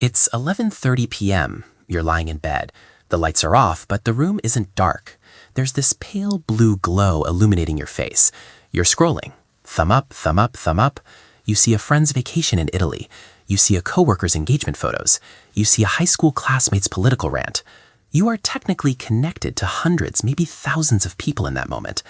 It's 11:30 p.m. You're lying in bed. The lights are off, but the room isn't dark. There's this pale blue glow illuminating your face. You're scrolling. Thumb up, thumb up, thumb up. You see a friend's vacation in Italy. You see a coworker's engagement photos. You see a high school classmate's political rant. You are technically connected to hundreds, maybe thousands of people in that moment.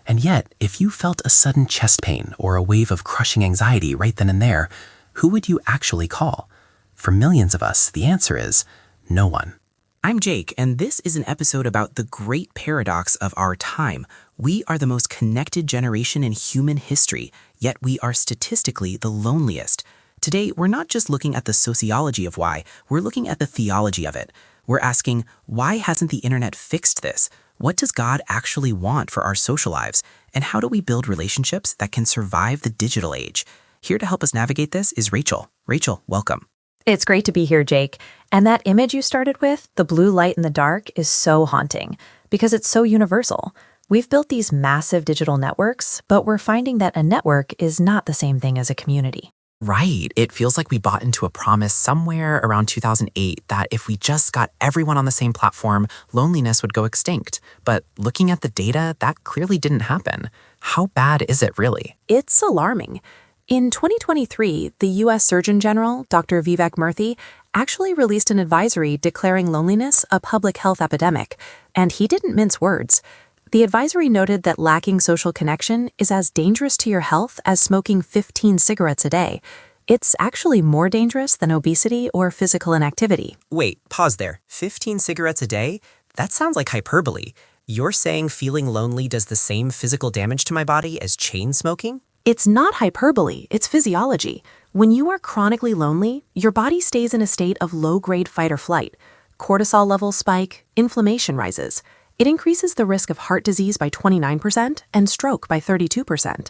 And yet, if you felt a sudden chest pain or a wave of crushing anxiety right then and there, who would you actually call? For millions of us, the answer is no one. I'm Jake, and this is an episode about the great paradox of our time. We are the most connected generation in human history, yet we are statistically the loneliest. Today, we're not just looking at the sociology of why, we're looking at the theology of it. We're asking, why hasn't the internet fixed this? What does God actually want for our social lives? And how do we build relationships that can survive the digital age? Here to help us navigate this is Rachel. Rachel, welcome. It's great to be here, Jake. And that image you started with, the blue light in the dark, is so haunting because it's so universal. We've built these massive digital networks, but we're finding that a network is not the same thing as a community. Right. It feels like we bought into a promise somewhere around 2008 that if we just got everyone on the same platform, loneliness would go extinct. But looking at the data, that clearly didn't happen. How bad is it really? It's alarming. In 2023, the U.S. Surgeon General, Dr. Vivek Murthy, actually released an advisory declaring loneliness a public health epidemic, and he didn't mince words. The advisory noted that lacking social connection is as dangerous to your health as smoking 15 cigarettes a day. It's actually more dangerous than obesity or physical inactivity. Wait, pause there. 15 cigarettes a day? That sounds like hyperbole. You're saying feeling lonely does the same physical damage to my body as chain smoking? It's not hyperbole, it's physiology. When you are chronically lonely, your body stays in a state of low-grade fight or flight. Cortisol levels spike, inflammation rises. It increases the risk of heart disease by 29% and stroke by 32%.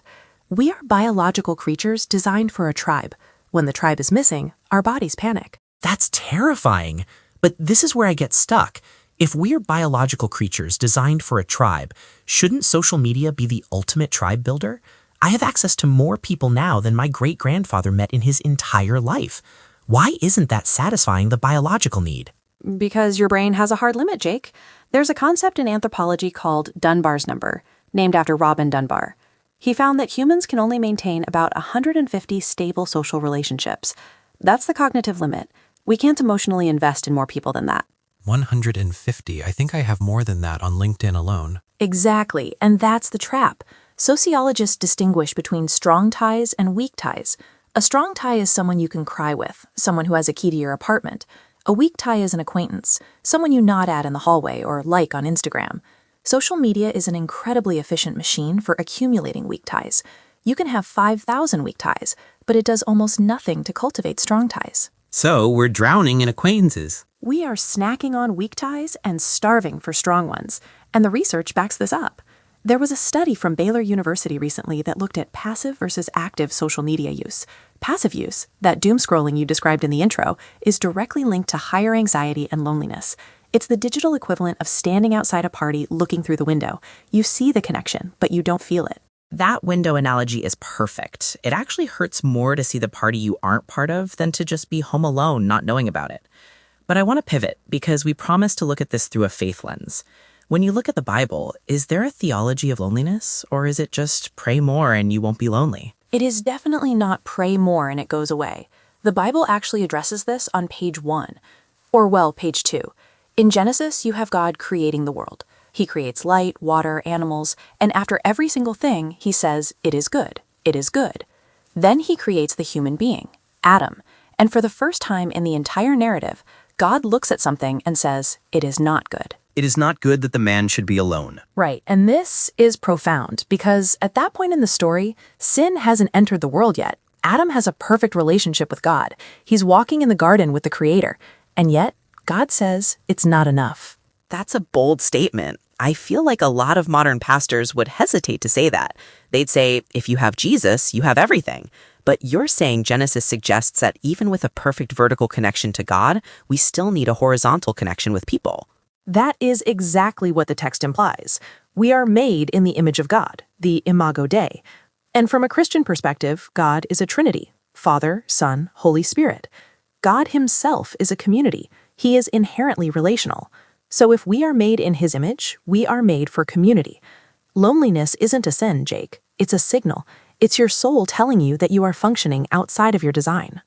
We are biological creatures designed for a tribe. When the tribe is missing, our bodies panic. That's terrifying. But this is where I get stuck. If we're biological creatures designed for a tribe, shouldn't social media be the ultimate tribe builder? I have access to more people now than my great-grandfather met in his entire life. Why isn't that satisfying the biological need? Because your brain has a hard limit, Jake. There's a concept in anthropology called Dunbar's number, named after Robin Dunbar. He found that humans can only maintain about 150 stable social relationships. That's the cognitive limit. We can't emotionally invest in more people than that. 150. I think I have more than that on LinkedIn alone. Exactly, and that's the trap. Sociologists distinguish between strong ties and weak ties. A strong tie is someone you can cry with, someone who has a key to your apartment. A weak tie is an acquaintance, someone you nod at in the hallway or like on Instagram. Social media is an incredibly efficient machine for accumulating weak ties. You can have 5,000 weak ties, but it does almost nothing to cultivate strong ties. So we're drowning in acquaintances. We are snacking on weak ties and starving for strong ones, and the research backs this up. There was a study from Baylor University recently that looked at passive versus active social media use. Passive use, that doom scrolling you described in the intro, is directly linked to higher anxiety and loneliness. It's the digital equivalent of standing outside a party looking through the window. You see the connection, but you don't feel it. That window analogy is perfect. It actually hurts more to see the party you aren't part of than to just be home alone not knowing about it. But I want to pivot because we promised to look at this through a faith lens. When you look at the Bible, is there a theology of loneliness, or is it just pray more and you won't be lonely? It is definitely not pray more and it goes away. The Bible actually addresses this on page 1, or well, page 2. In Genesis, you have God creating the world. He creates light, water, animals, and after every single thing, he says, "It is good. It is good." Then he creates the human being, Adam, and for the first time in the entire narrative, God looks at something and says, "It is not good." It is not good that the man should be alone. Right, and this is profound because at that point in the story, sin hasn't entered the world yet. Adam has a perfect relationship with God. He's walking in the garden with the Creator, and yet God says it's not enough. That's a bold statement. I feel like a lot of modern pastors would hesitate to say that. They'd say, if you have Jesus, you have everything. But you're saying Genesis suggests that even with a perfect vertical connection to God, we still need a horizontal connection with people. That is exactly what the text implies. We are made in the image of God, the Imago Dei. And from a Christian perspective, God is a Trinity, Father, Son, Holy Spirit. God himself is a community. He is inherently relational. So if we are made in his image, we are made for community. Loneliness isn't a sin, Jake. It's a signal. It's your soul telling you that you are functioning outside of your design.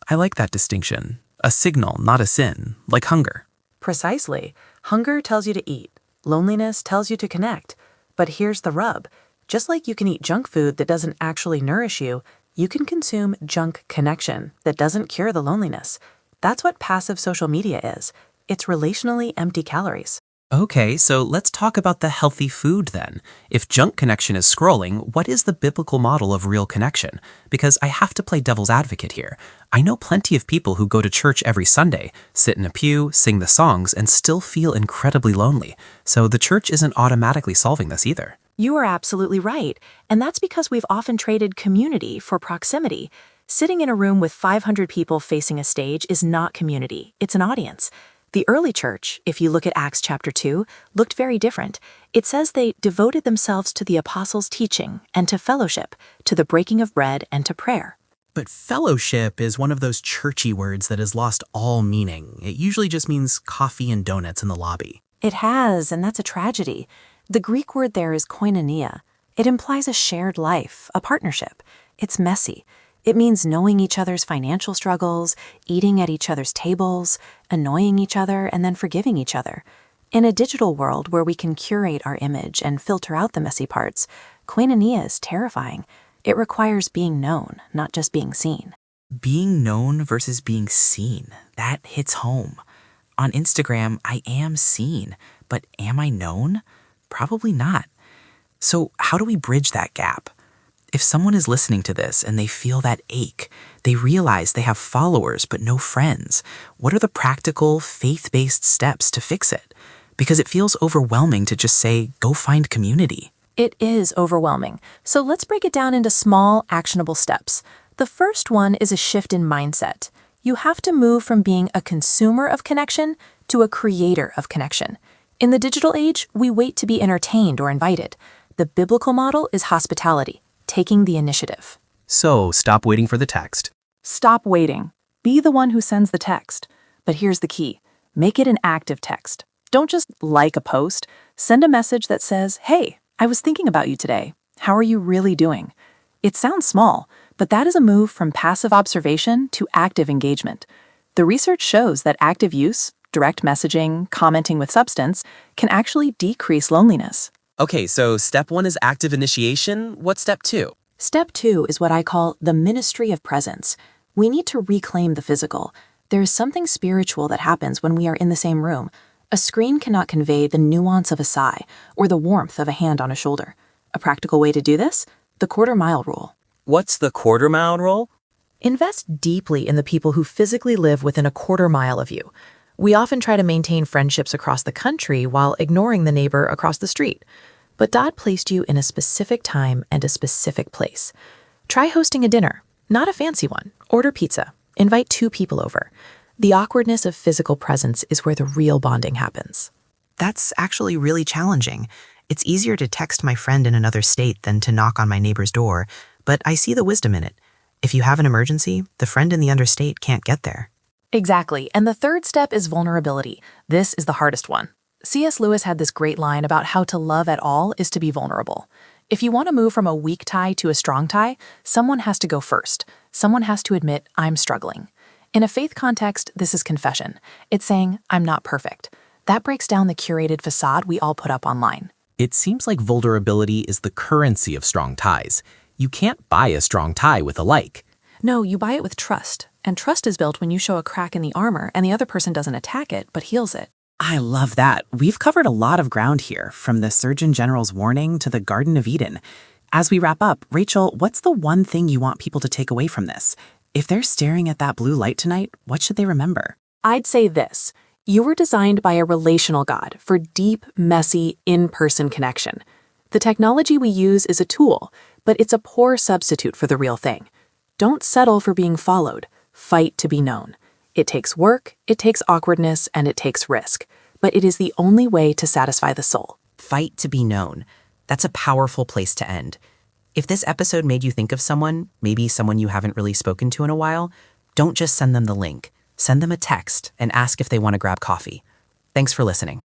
I like that distinction. A signal, not a sin, like hunger. Precisely. Hunger tells you to eat. Loneliness tells you to connect. But here's the rub. Just like you can eat junk food that doesn't actually nourish you, you can consume junk connection that doesn't cure the loneliness. That's what passive social media is. It's relationally empty calories. Okay, so let's talk about the healthy food then. If junk connection is scrolling, what is the biblical model of real connection? Because I have to play devil's advocate here. I know plenty of people who go to church every Sunday, sit in a pew, sing the songs, and still feel incredibly lonely. So the church isn't automatically solving this either. You are absolutely right. And that's because we've often traded community for proximity. Sitting in a room with 500 people facing a stage is not community, it's an audience. The early church, if you look at Acts chapter 2, looked very different. It says they devoted themselves to the apostles' teaching and to fellowship, to the breaking of bread and to prayer. But fellowship is one of those churchy words that has lost all meaning. It usually just means coffee and donuts in the lobby. It has, and that's a tragedy. The Greek word there is koinonia. It implies a shared life, a partnership. It's messy. It means knowing each other's financial struggles, eating at each other's tables, annoying each other, and then forgiving each other. In a digital world where we can curate our image and filter out the messy parts, koinonia is terrifying. It requires being known, not just being seen. Being known versus being seen, that hits home. On Instagram, I am seen, but am I known? Probably not. So how do we bridge that gap? If someone is listening to this and they feel that ache, they realize they have followers but no friends, what are the practical, faith-based steps to fix it? Because it feels overwhelming to just say, go find community. It is overwhelming. So let's break it down into small, actionable steps. The first one is a shift in mindset. You have to move from being a consumer of connection to a creator of connection. In the digital age, we wait to be entertained or invited. The biblical model is hospitality, taking the initiative. So stop waiting for the text. Stop waiting. Be the one who sends the text. But here's the key. Make it an active text. Don't just like a post. Send a message that says, "Hey, I was thinking about you today. How are you really doing?" It sounds small, but that is a move from passive observation to active engagement. The research shows that active use, direct messaging, commenting with substance, can actually decrease loneliness. Okay, so step 1 is active initiation. What's step 2? Step 2 is what I call the ministry of presence. We need to reclaim the physical. There is something spiritual that happens when we are in the same room. A screen cannot convey the nuance of a sigh or the warmth of a hand on a shoulder. A practical way to do this? The quarter-mile rule. What's the quarter-mile rule? Invest deeply in the people who physically live within a quarter mile of you. We often try to maintain friendships across the country while ignoring the neighbor across the street. But God placed you in a specific time and a specific place. Try hosting a dinner, not a fancy one. Order pizza. Invite 2 people over. The awkwardness of physical presence is where the real bonding happens. That's actually really challenging. It's easier to text my friend in another state than to knock on my neighbor's door, but I see the wisdom in it. If you have an emergency, the friend in the other state can't get there. Exactly. And the third step is vulnerability. This is the hardest one. C.S. Lewis had this great line about how to love at all is to be vulnerable. If you want to move from a weak tie to a strong tie, someone has to go first. Someone has to admit, I'm struggling. In a faith context, this is confession. It's saying, I'm not perfect. That breaks down the curated facade we all put up online. It seems like vulnerability is the currency of strong ties. You can't buy a strong tie with a like. No, you buy it with trust. And trust is built when you show a crack in the armor and the other person doesn't attack it, but heals it. I love that. We've covered a lot of ground here, from the Surgeon General's warning to the Garden of Eden. As we wrap up, Rachel, what's the one thing you want people to take away from this? If they're staring at that blue light tonight, what should they remember? I'd say this. You were designed by a relational God for deep, messy, in-person connection. The technology we use is a tool, but it's a poor substitute for the real thing. Don't settle for being followed. Fight to be known. It takes work, it takes awkwardness, and it takes risk. But it is the only way to satisfy the soul. Fight to be known. That's a powerful place to end. If this episode made you think of someone, maybe someone you haven't really spoken to in a while, don't just send them the link. Send them a text and ask if they want to grab coffee. Thanks for listening.